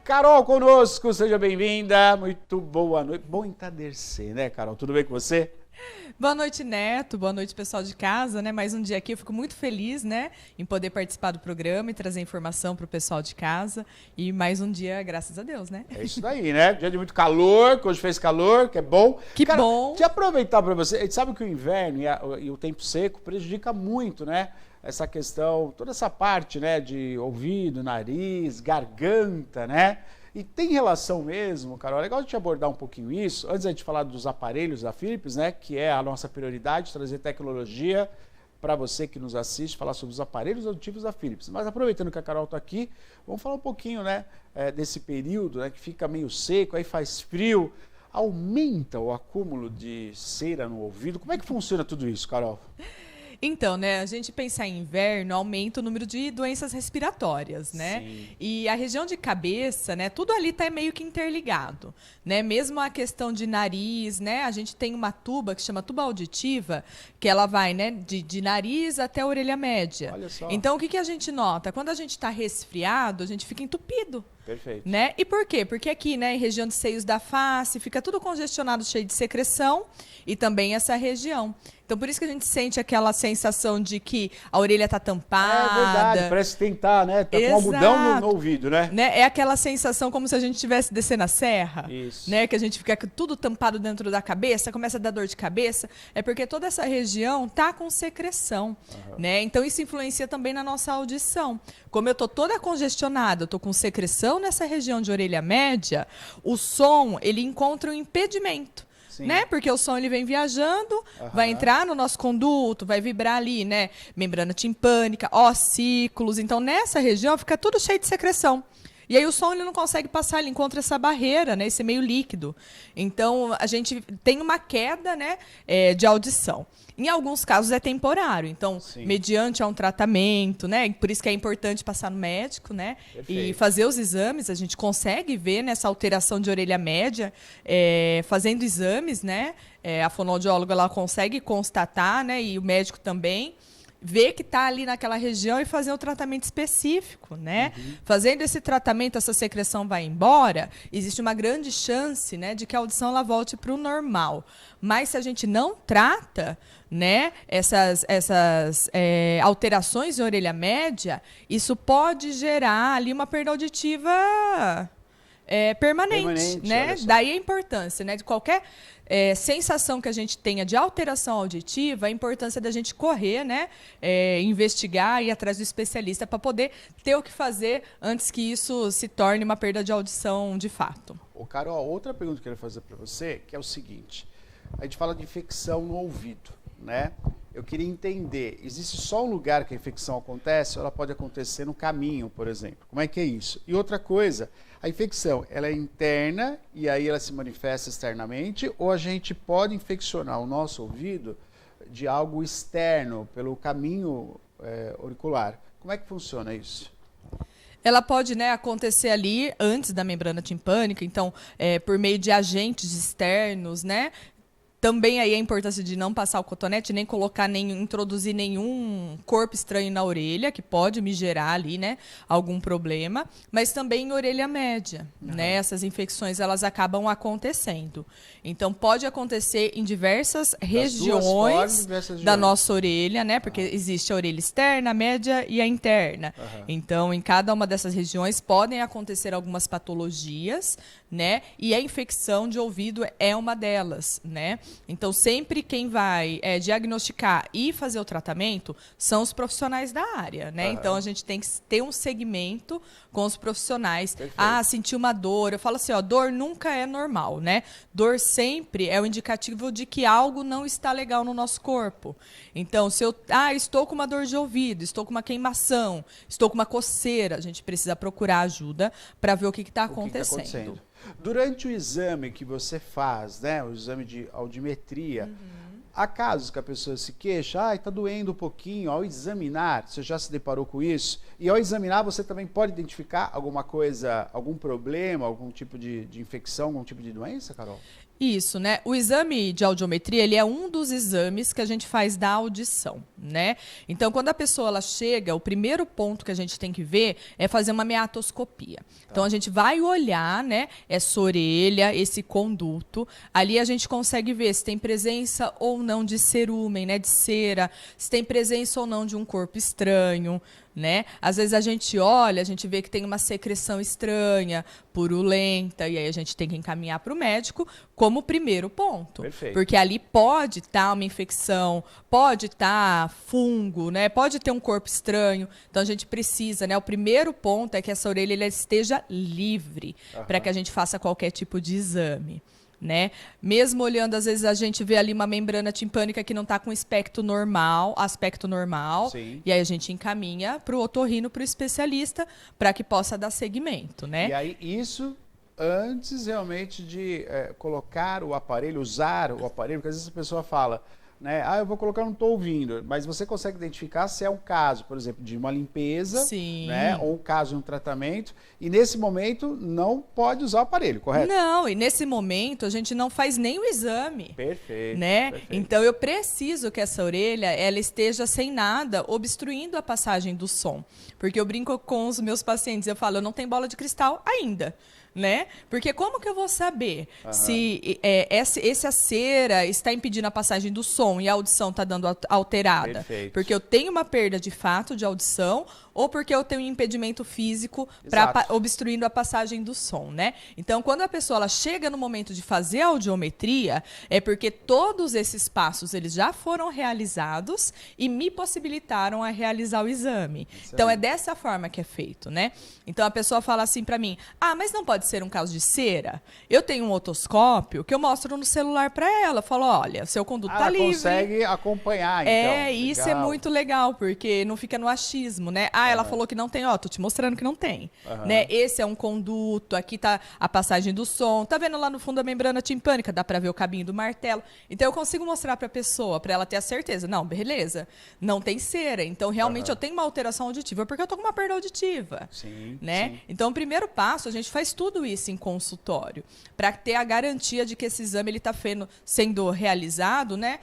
Carol conosco, seja bem-vinda. Muito boa noite. Bom entardecer, né, Carol? Tudo bem com você? Boa noite, Neto. Boa noite, pessoal de casa, né? Mais um dia aqui. Eu fico muito feliz, né, em poder participar do programa e trazer informação para o pessoal de casa. E mais um dia, graças a Deus, né? É isso daí, né? Dia de muito calor, que hoje fez calor, que é bom. Que Cara, bom. Deixa eu aproveitar para você. A gente sabe que o inverno e o tempo seco prejudica muito, né? Essa questão, toda essa parte, né, de ouvido, nariz, garganta, né? E tem relação mesmo, Carol, é legal a gente abordar um pouquinho isso, antes da gente falar dos aparelhos da Philips, né, que é a nossa prioridade, trazer tecnologia para você que nos assiste, falar sobre os aparelhos auditivos da Philips. Mas aproveitando que a Carol está aqui, vamos falar um pouquinho, né, desse período, né, que fica meio seco, aí faz frio, aumenta o acúmulo de cera no ouvido. Como é que funciona tudo isso, Carol? Então, né, a gente pensar em inverno, aumenta o número de doenças respiratórias, né? Sim. E a região de cabeça, né, tudo ali tá meio que interligado, né? Mesmo a questão de nariz, né? A gente tem uma tuba que chama tuba auditiva, que ela vai, né, de nariz até a orelha média. Olha só. Então, o que que a gente nota? Quando a gente está resfriado, a gente fica entupido. Perfeito. Né? E por quê? Porque aqui, né, em região de seios da face, fica tudo congestionado, cheio de secreção, e também essa região. Então, por isso que a gente sente aquela sensação de que a orelha está tampada. É verdade, parece que tem que estar, né? Tá com algodão no ouvido, né? É aquela sensação como se a gente estivesse descendo a serra. Isso. Né? Que a gente fica tudo tampado dentro da cabeça, começa a dar dor de cabeça. É porque toda essa região tá com secreção. Né? Então, isso influencia também na nossa audição. Como eu tô toda congestionada, eu tô com secreção nessa região de orelha média, o som, ele encontra um impedimento. Né? Porque o som ele vem viajando, vai entrar no nosso conduto, vai vibrar ali, né? Membrana timpânica, ossículos. Então, nessa região fica tudo cheio de secreção. E aí o som ele não consegue passar, ele encontra essa barreira, né? Esse meio líquido. Então, a gente tem uma queda, né, de audição. Em alguns casos é temporário, então, mediante a um tratamento, né? Por isso que é importante passar no médico, né? Perfeito. E fazer os exames, a gente consegue ver nessa alteração de orelha média, fazendo exames, né? A fonoaudióloga ela consegue constatar, né? E o médico também. Ver que está ali naquela região e fazer um tratamento específico, né? Fazendo esse tratamento, essa secreção vai embora, existe uma grande chance, né, de que a audição ela volte para o normal. Mas se a gente não trata, né, essas alterações em orelha média, isso pode gerar ali uma perda auditiva permanente, né? Daí a importância, né, de qualquer sensação que a gente tenha de alteração auditiva, a importância da gente correr, né, investigar e ir atrás do especialista para poder ter o que fazer antes que isso se torne uma perda de audição de fato. Ô, Carol, outra pergunta que eu quero fazer para você, que é o seguinte, a gente fala de infecção no ouvido, né? Eu queria entender, existe só um lugar que a infecção acontece ou ela pode acontecer no caminho, por exemplo? Como é que é isso? E outra coisa, a infecção, ela é interna e aí ela se manifesta externamente ou a gente pode infeccionar o nosso ouvido de algo externo, pelo caminho auricular? Como é que funciona isso? Ela pode, né, acontecer ali antes da membrana timpânica, então, por meio de agentes externos, né? Também aí a importância de não passar o cotonete, nem colocar, nem introduzir nenhum corpo estranho na orelha, que pode me gerar ali, né, algum problema. Mas também em orelha média, né? Essas infecções, elas acabam acontecendo. Então, pode acontecer em diversas regiões da nossa orelha, né? Porque existe a orelha externa, a média e a interna. Então, em cada uma dessas regiões podem acontecer algumas patologias, né? E a infecção de ouvido é uma delas, né? Então, sempre quem vai diagnosticar e fazer o tratamento são os profissionais da área, né? Então, a gente tem que ter um segmento com os profissionais. Perfeito. Ah, senti uma dor. Eu falo assim, ó, dor nunca é normal, né? Dor sempre é o indicativo de que algo não está legal no nosso corpo. Então, se eu estou com uma dor de ouvido, estou com uma queimação, estou com uma coceira, a gente precisa procurar ajuda para ver o que está acontecendo. Durante o exame que você faz, né, o exame de audiometria, há casos que a pessoa se queixa, está doendo um pouquinho, ao examinar, você já se deparou com isso? E ao examinar você também pode identificar alguma coisa, algum problema, algum tipo de infecção, algum tipo de doença, Carol? Isso, né? O exame de audiometria, ele é um dos exames que a gente faz da audição, né? Então, quando a pessoa ela chega, o primeiro ponto que a gente tem que ver é fazer uma meatoscopia. Então, a gente vai olhar, né, essa orelha, esse conduto. Ali a gente consegue ver se tem presença ou não de cerúmen, né, de cera, se tem presença ou não de um corpo estranho, né? Às vezes a gente olha, a gente vê que tem uma secreção estranha, purulenta, e aí a gente tem que encaminhar para o médico como primeiro ponto. Perfeito. Porque ali pode estar uma infecção, pode estar fungo, né? Pode ter um corpo estranho. Então a gente precisa, né? O primeiro ponto é que essa orelha ela esteja livre para que a gente faça qualquer tipo de exame. Né? Mesmo olhando, às vezes a gente vê ali uma membrana timpânica que não está com aspecto normal, Sim. e aí a gente encaminha para o otorrino, para o especialista, para que possa dar seguimento, né? E aí isso antes realmente de colocar o aparelho, usar o aparelho, porque às vezes a pessoa fala, né, eu vou colocar, não estou ouvindo, mas você consegue identificar se é um caso, por exemplo, de uma limpeza, Sim. né, ou um caso de um tratamento, e nesse momento não pode usar o aparelho, correto? Não, e nesse momento a gente não faz nem o exame. Perfeito. Né? Perfeito. Então eu preciso que essa orelha ela esteja sem nada obstruindo a passagem do som. Porque eu brinco com os meus pacientes, eu falo, eu não tenho bola de cristal ainda. Né? Porque como que eu vou saber se essa cera está impedindo a passagem do som e a audição está dando alterada? Perfeito. Porque eu tenho uma perda de fato de audição ou porque eu tenho um impedimento físico obstruindo a passagem do som, né? Então, quando a pessoa ela chega no momento de fazer a audiometria, é porque todos esses passos eles já foram realizados e me possibilitaram a realizar o exame. Então, é dessa forma que é feito, né? Então, a pessoa fala assim para mim, mas não pode ser um caso de cera? Eu tenho um otoscópio que eu mostro no celular para ela. Eu falo, olha, seu conduto tá livre. Ela consegue acompanhar, então. Isso é muito legal, porque não fica no achismo, né? Ela falou que não tem, tô te mostrando que não tem. Né? Esse é um conduto, aqui tá a passagem do som, tá vendo lá no fundo a membrana timpânica, dá para ver o cabinho do martelo. Então eu consigo mostrar para a pessoa, para ela ter a certeza, não, beleza, não tem cera, então realmente eu tenho uma alteração auditiva, porque eu tô com uma perda auditiva. Sim, né? sim. Então o primeiro passo, a gente faz tudo isso em consultório, para ter a garantia de que esse exame ele tá sendo realizado, né,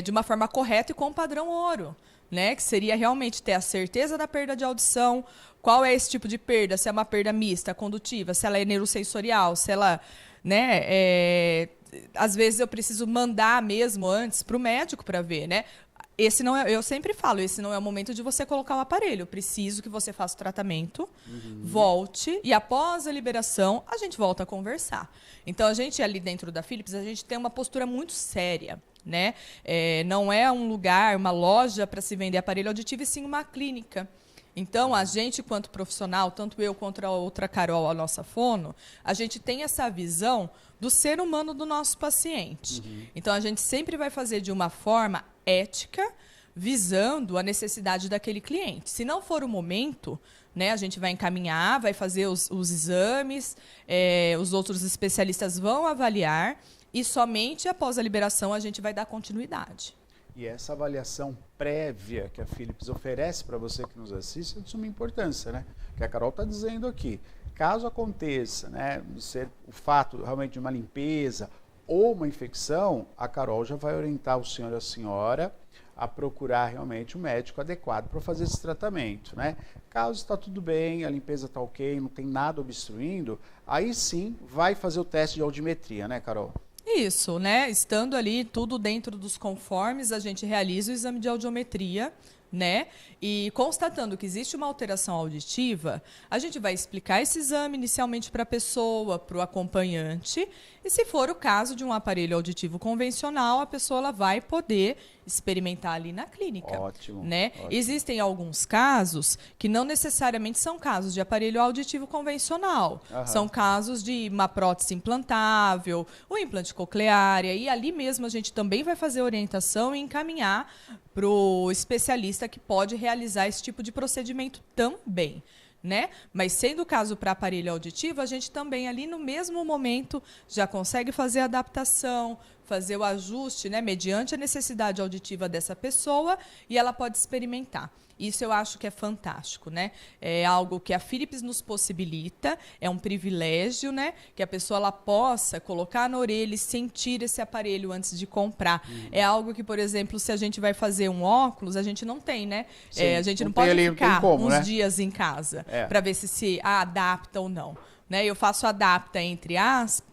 de uma forma correta e com padrão ouro. Né, que seria realmente ter a certeza da perda de audição, qual é esse tipo de perda, se é uma perda mista, condutiva, se ela é neurosensorial, se ela, né, às vezes eu preciso mandar mesmo antes para o médico para ver, né? Esse não é, eu sempre falo, esse não é o momento de você colocar o aparelho. Eu preciso que você faça o tratamento, volte, e após a liberação, a gente volta a conversar. Então, a gente ali dentro da Philips, a gente tem uma postura muito séria. Né? Não é um lugar, uma loja para se vender aparelho auditivo, e sim uma clínica. Então, a gente, quanto profissional, tanto eu quanto a outra Carol, a nossa fono, a gente tem essa visão do ser humano do nosso paciente. Então, a gente sempre vai fazer de uma forma ética, visando a necessidade daquele cliente. Se não for o momento, né, a gente vai encaminhar, vai fazer os exames, os outros especialistas vão avaliar, e somente após a liberação a gente vai dar continuidade. E essa avaliação prévia que a Philips oferece para você que nos assiste é de suma importância, né? Que a Carol está dizendo aqui. Caso aconteça, né, ser o fato realmente de uma limpeza ou uma infecção, a Carol já vai orientar o senhor e a senhora a procurar realmente um médico adequado para fazer esse tratamento, né? Caso está tudo bem, a limpeza está ok, não tem nada obstruindo, aí sim vai fazer o teste de audiometria, né, Carol? Isso, né? Estando ali tudo dentro dos conformes, a gente realiza o exame de audiometria, né? E constatando que existe uma alteração auditiva, a gente vai explicar esse exame inicialmente para a pessoa, para o acompanhante, e se for o caso de um aparelho auditivo convencional, a pessoa ela vai poder experimentar ali na clínica. Ótimo, né? ótimo. Existem alguns casos que não necessariamente são casos de aparelho auditivo convencional. São casos de uma prótese implantável, um implante coclear, e ali mesmo a gente também vai fazer orientação e encaminhar para o especialista que pode realizar esse tipo de procedimento também. Né? Mas sendo o caso para aparelho auditivo, a gente também ali no mesmo momento já consegue fazer a adaptação, fazer o ajuste, né, mediante a necessidade auditiva dessa pessoa, e ela pode experimentar. Isso eu acho que é fantástico, né? É algo que a Philips nos possibilita, é um privilégio, né? Que a pessoa ela possa colocar na orelha e sentir esse aparelho antes de comprar. É algo que, por exemplo, se a gente vai fazer um óculos, a gente não tem, né? A gente não pode ficar uns dias em casa para ver se adapta ou não. Né? Eu faço adapta entre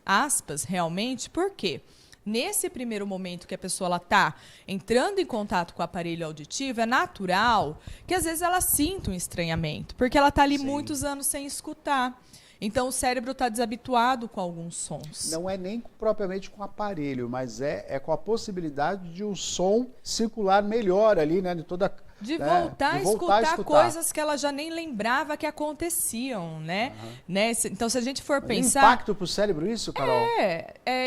aspas, realmente, por quê? Nesse primeiro momento que a pessoa está entrando em contato com o aparelho auditivo, é natural que às vezes ela sinta um estranhamento, porque ela está ali muitos anos sem escutar. Então o cérebro está desabituado com alguns sons. Não é nem propriamente com o aparelho, mas é com a possibilidade de o som circular melhor ali, né? De voltar a escutar coisas que ela já nem lembrava que aconteciam, né? Então, se a gente for pensar... Tem impacto para o cérebro isso, Carol?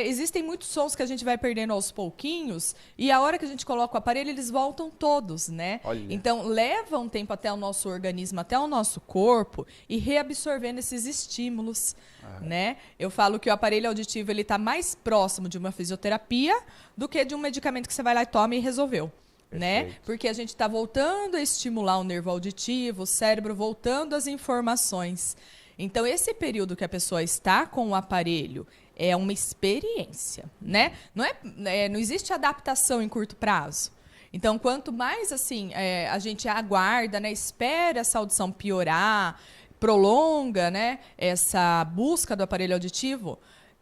Existem muitos sons que a gente vai perdendo aos pouquinhos e a hora que a gente coloca o aparelho, eles voltam todos, né? Olha. Então, leva um tempo até o nosso organismo, até o nosso corpo e reabsorvendo esses estímulos, né? Eu falo que o aparelho auditivo ele está mais próximo de uma fisioterapia do que de um medicamento que você vai lá e toma e resolveu. Né? Porque a gente está voltando a estimular o nervo auditivo, o cérebro voltando as informações. Então, esse período que a pessoa está com o aparelho é uma experiência, né? Não existe adaptação em curto prazo. Então, quanto mais assim a gente aguarda, né, espera essa audição piorar, prolonga, né, essa busca do aparelho auditivo,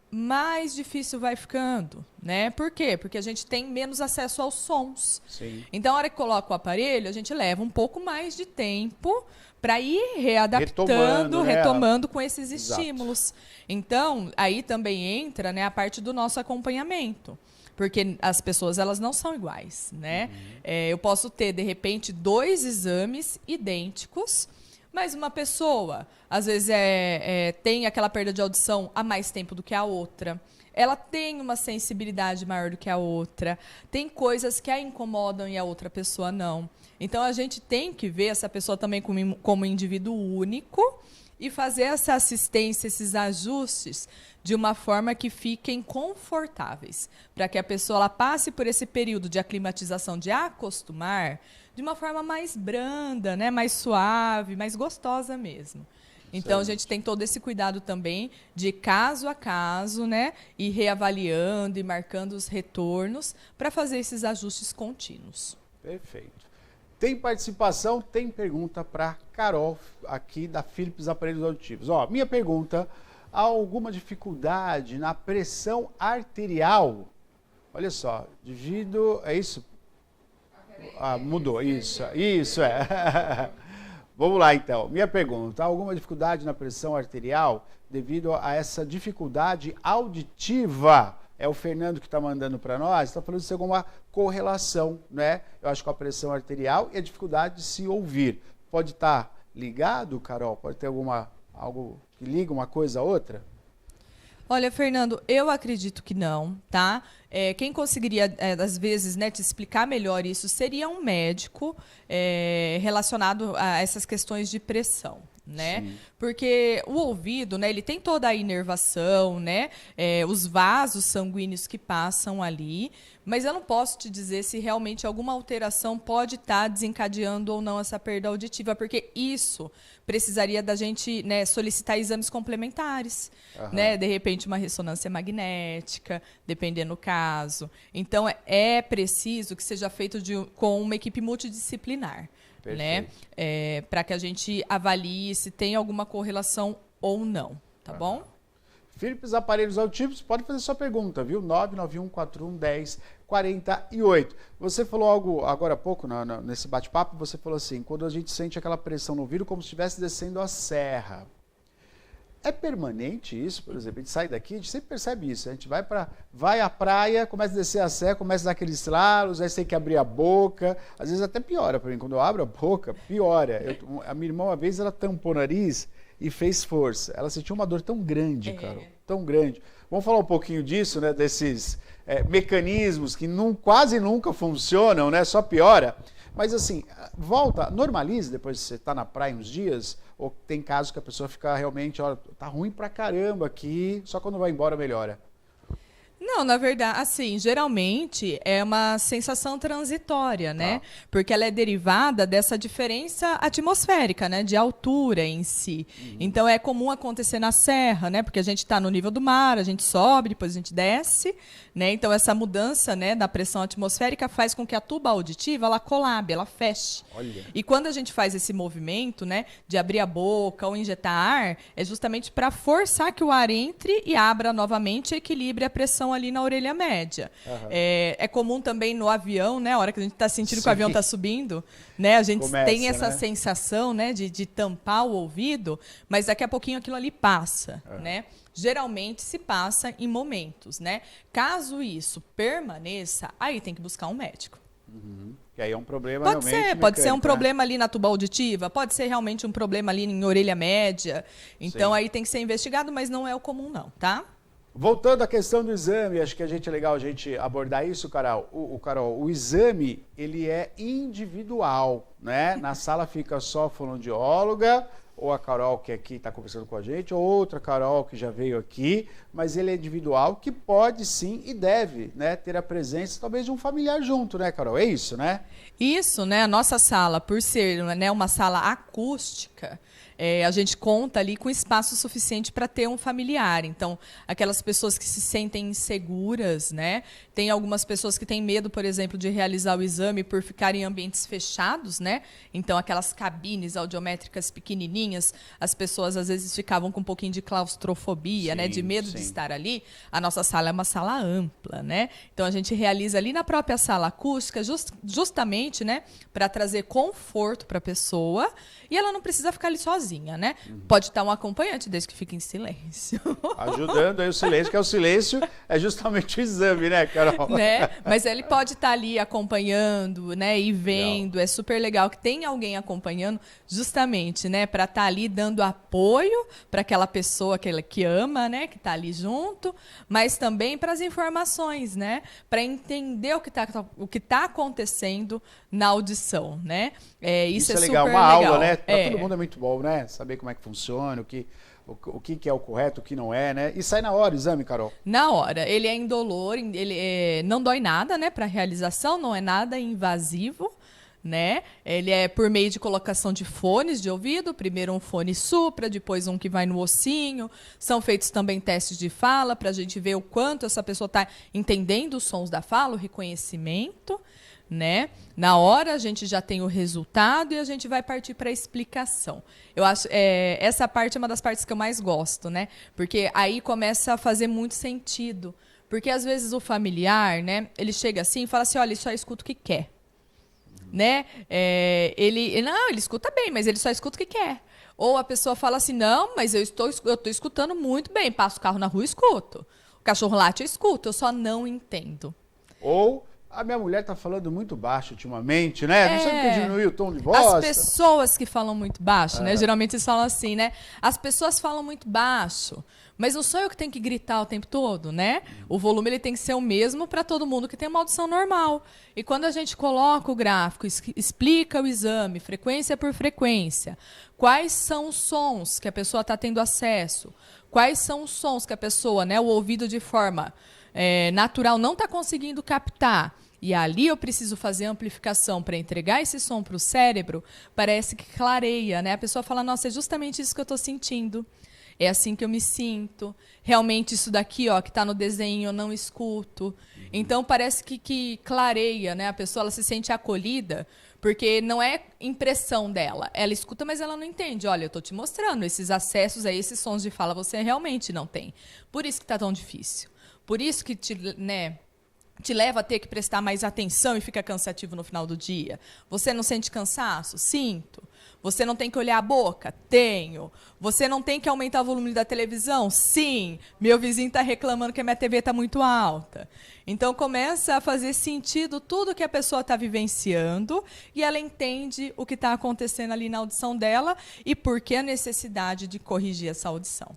mais difícil vai ficando, né? Por quê? Porque a gente tem menos acesso aos sons. Sim. Então, a hora que coloca o aparelho, a gente leva um pouco mais de tempo para ir readaptando, retomando com esses estímulos. Então, aí também entra, né, a parte do nosso acompanhamento. Porque as pessoas, elas não são iguais, né? Eu posso ter, de repente, 2 exames idênticos, mas uma pessoa, às vezes, tem aquela perda de audição há mais tempo do que a outra. Ela tem uma sensibilidade maior do que a outra. Tem coisas que a incomodam e a outra pessoa não. Então, a gente tem que ver essa pessoa também como um indivíduo único e fazer essa assistência, esses ajustes, de uma forma que fiquem confortáveis. Para que a pessoa ela passe por esse período de aclimatização, de acostumar, de uma forma mais branda, né? Mais suave, mais gostosa mesmo. Então, a gente tem todo esse cuidado também de caso a caso, né? E reavaliando e marcando os retornos para fazer esses ajustes contínuos. Perfeito. Tem participação, tem pergunta para Carol, aqui da Philips Aparelhos Auditivos. Minha pergunta, há alguma dificuldade na pressão arterial? Olha só, devido... É isso? Mudou, isso é. Vamos lá, então. Minha pergunta, há alguma dificuldade na pressão arterial devido a essa dificuldade auditiva? É o Fernando que está mandando para nós, está falando de alguma correlação, né? Eu acho, com a pressão arterial e a dificuldade de se ouvir. Pode estar ligado, Carol? Pode ter algo que liga uma coisa a outra? Olha, Fernando, eu acredito que não, tá? Quem conseguiria, às vezes, né, te explicar melhor isso seria um médico relacionado a essas questões de pressão. Né? Sim. Porque o ouvido, né, ele tem toda a inervação, né, os vasos sanguíneos que passam ali, mas eu não posso te dizer se realmente alguma alteração pode estar desencadeando ou não essa perda auditiva, porque isso precisaria da gente, né, solicitar exames complementares, né, de repente uma ressonância magnética, dependendo do caso. Então, é preciso que seja feito com uma equipe multidisciplinar. Né? Para que a gente avalie se tem alguma correlação ou não, tá bom? Philips Aparelhos Auditivos, pode fazer sua pergunta, viu? 991411048. Você falou algo agora há pouco, nesse bate-papo, você falou assim, quando a gente sente aquela pressão no ouvido como se estivesse descendo a serra. É permanente isso, por exemplo? A gente sai daqui, a gente sempre percebe isso. A gente vai à praia, começa a descer a serra, começa a dar aqueles estralos, aí você tem que abrir a boca. Às vezes até piora para mim. Quando eu abro a boca, piora. A minha irmã, uma vez, ela tampou o nariz e fez força. Ela sentiu uma dor tão grande, Carol, tão grande. Vamos falar um pouquinho disso, né? Desses mecanismos que quase nunca funcionam, né? Só piora. Mas assim, normalize depois de você estar na praia uns dias, ou tem casos que a pessoa fica realmente, tá ruim pra caramba aqui, só quando vai embora melhora. Não, na verdade, assim, geralmente é uma sensação transitória, né? Porque ela é derivada dessa diferença atmosférica, né? De altura em si. Então é comum acontecer na serra, né? Porque a gente está no nível do mar, a gente sobe, depois a gente desce, né? Então essa mudança, né, da pressão atmosférica faz com que a tuba auditiva ela colabe, ela feche. Olha. E quando a gente faz esse movimento, né, de abrir a boca ou injetar ar, é justamente para forçar que o ar entre e abra novamente e equilibre a pressão ali na orelha média. É comum também no avião, né, a hora que a gente está sentindo que o avião está subindo, né, a gente tem essa sensação, né, de tampar o ouvido, mas daqui a pouquinho aquilo ali passa, né? Geralmente se passa em momentos, né? Caso isso permaneça, aí tem que buscar um médico. Que aí é um problema pode realmente ser, pode ser um mecânico, problema ali na tuba auditiva, pode ser realmente um problema ali em orelha média. Então aí tem que ser investigado, mas não é o comum não, tá? Voltando à questão do exame, acho que é legal a gente abordar isso, Carol. Carol, o exame, ele é individual, né? Na sala fica só a fonoaudióloga, ou a Carol que aqui está conversando com a gente, ou outra Carol que já veio aqui, mas ele é individual, que pode sim e deve, né, ter a presença talvez de um familiar junto, né, Carol? É isso, né? Isso, né? A nossa sala, por ser, né, uma sala acústica, a gente conta ali com espaço suficiente para ter um familiar. Então, aquelas pessoas que se sentem inseguras, né? Tem algumas pessoas que têm medo, por exemplo, de realizar o exame por ficar em ambientes fechados, né? Então, aquelas cabines audiométricas pequenininhas, as pessoas às vezes ficavam com um pouquinho de claustrofobia, né? De medo de estar ali. A nossa sala é uma sala ampla, né? Então, a gente realiza ali na própria sala acústica, justamente, né? Para trazer conforto para a pessoa e ela não precisa ficar ali sozinha, né? Pode estar um acompanhante, desde que fique em silêncio. Ajudando aí o silêncio, que é o silêncio é justamente o exame, né, Carol? Né? Mas ele pode estar ali acompanhando, né, e vendo. Legal. É super legal que tem alguém acompanhando, justamente, né, para estar ali dando apoio para aquela pessoa que ama, né, que está ali junto, mas também para as informações, né, para entender o que tá acontecendo na audição, né? Isso é legal, super uma legal. aula, né? Para todo mundo é muito bom, né? Saber como é que funciona, o que é o correto, o que não é, né? E sai na hora o exame, Carol? Na hora. Ele é indolor, ele não dói nada, né? Para realização, não é nada invasivo, né? Ele é por meio de colocação de fones de ouvido, primeiro um fone supra, depois um que vai no ossinho. São feitos também testes de fala para a gente ver o quanto essa pessoa está entendendo os sons da fala, o reconhecimento, né? Na hora a gente já tem o resultado e a gente vai partir para a explicação. Eu acho essa parte é uma das partes que eu mais gosto, né? Porque aí começa a fazer muito sentido. Porque às vezes o familiar, né? Ele chega assim e fala assim, olha, ele só escuta o que quer, né? Ele escuta bem, mas ele só escuta o que quer. Ou a pessoa fala assim, não, mas eu estou escutando muito bem, passo o carro na rua, escuto. O cachorro late, eu escuto, eu só não entendo. Ou a minha mulher está falando muito baixo ultimamente, né? Não sei porque diminuiu o tom de voz. As pessoas que falam muito baixo, né? Geralmente eles falam assim, né? As pessoas falam muito baixo, mas não sou eu que tenho que gritar o tempo todo, né? O volume ele tem que ser o mesmo para todo mundo que tem uma audição normal. E quando a gente coloca o gráfico, explica o exame, frequência por frequência, quais são os sons que a pessoa está tendo acesso, quais são os sons que a pessoa, né, o ouvido de forma natural não está conseguindo captar, e ali eu preciso fazer amplificação para entregar esse som para o cérebro, parece que clareia, né? A pessoa fala, nossa, é justamente isso que eu estou sentindo. É assim que eu me sinto. Realmente isso daqui, ó, que está no desenho, eu não escuto. Então parece que clareia, né? A pessoa ela se sente acolhida, porque não é impressão dela. Ela escuta, mas ela não entende. Olha, eu estou te mostrando esses acessos a esses sons de fala, você realmente não tem. Por isso que está tão difícil. Por isso que te leva a ter que prestar mais atenção e fica cansativo no final do dia. Você não sente cansaço? Sinto. Você não tem que olhar a boca? Tenho. Você não tem que aumentar o volume da televisão? Sim. Meu vizinho está reclamando que a minha TV está muito alta. Então, começa a fazer sentido tudo que a pessoa está vivenciando e ela entende o que está acontecendo ali na audição dela e por que a necessidade de corrigir essa audição.